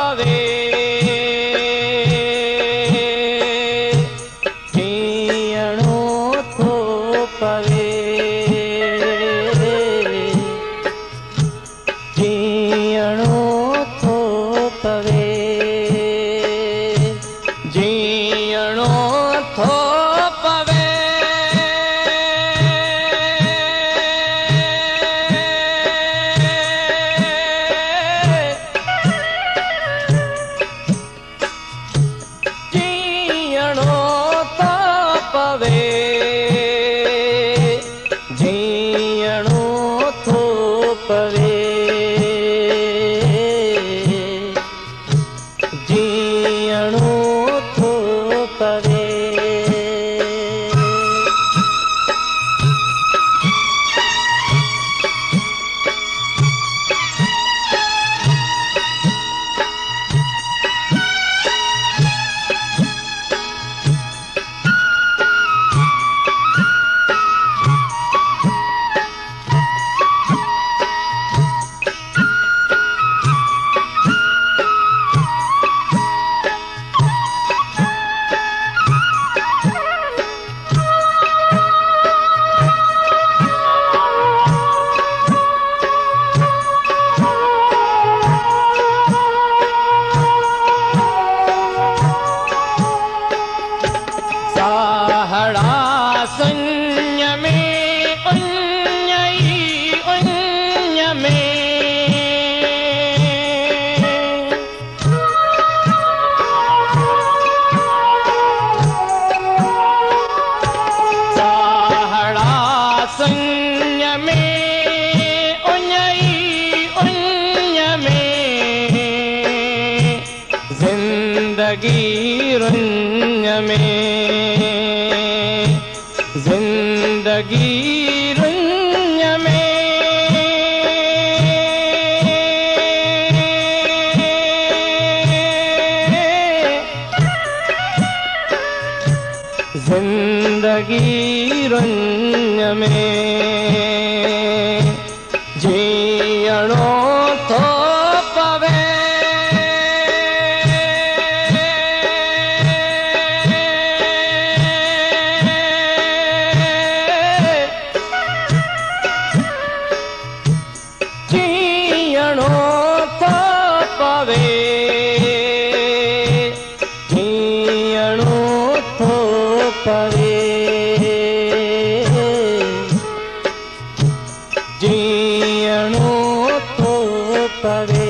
पवे जीअणो थो पवे जीअणो थो पवे जीअणो थो पवे जीअणो थो पवे जीअणो थो पवे जीअणो थो पवे साहड़ा संय में उन्यई उन्य में साहड़ा संय में उन्यई उन्य में जिंदगी रुन्य में जिंदगी रुन्य में जिंदगी रुन्य में जीअणो थो पवे जीअणो थो पवे जीअणो थो पवे जीअणो थो पवे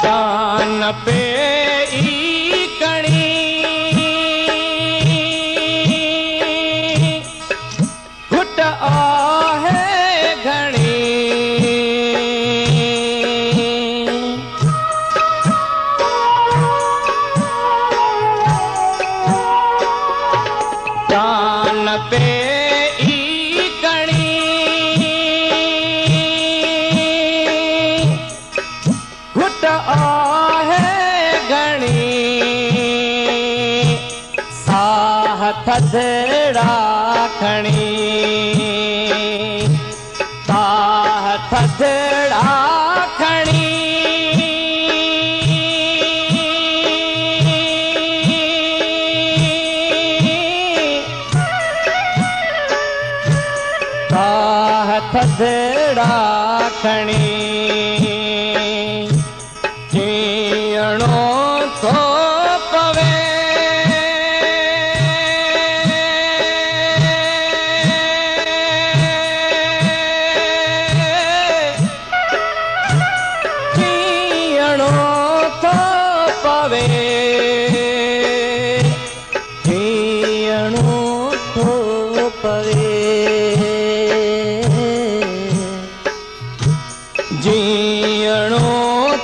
कान पे ई कणी घुट आहे घणी कान पे ई कणी घुट आहे घणी साह थधड़ा खणी साह थधड़ा खणी साह थधड़ा खणी जीअणो थो पवे जीअणो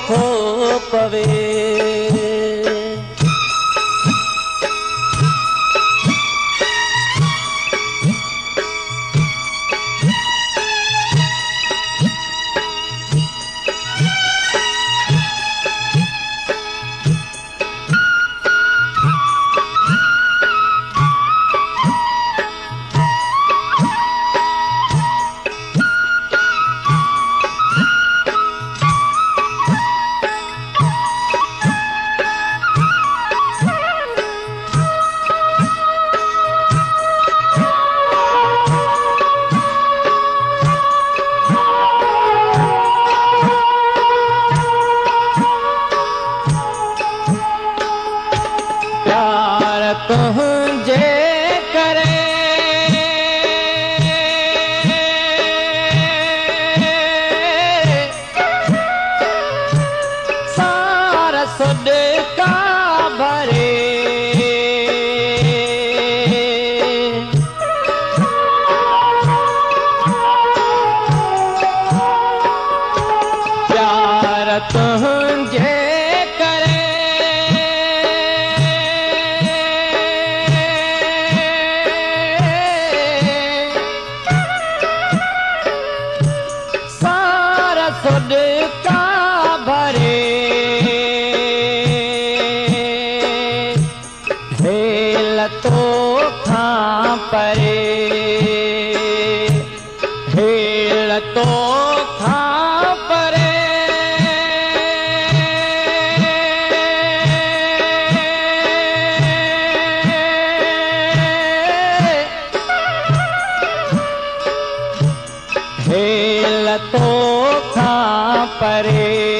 थो पवे। तुझे करे सारा सदका भरे। प्यार तुझे सदका भरे। हेल तो खां परे, हेल तो खां परे। हेल तो खां परे।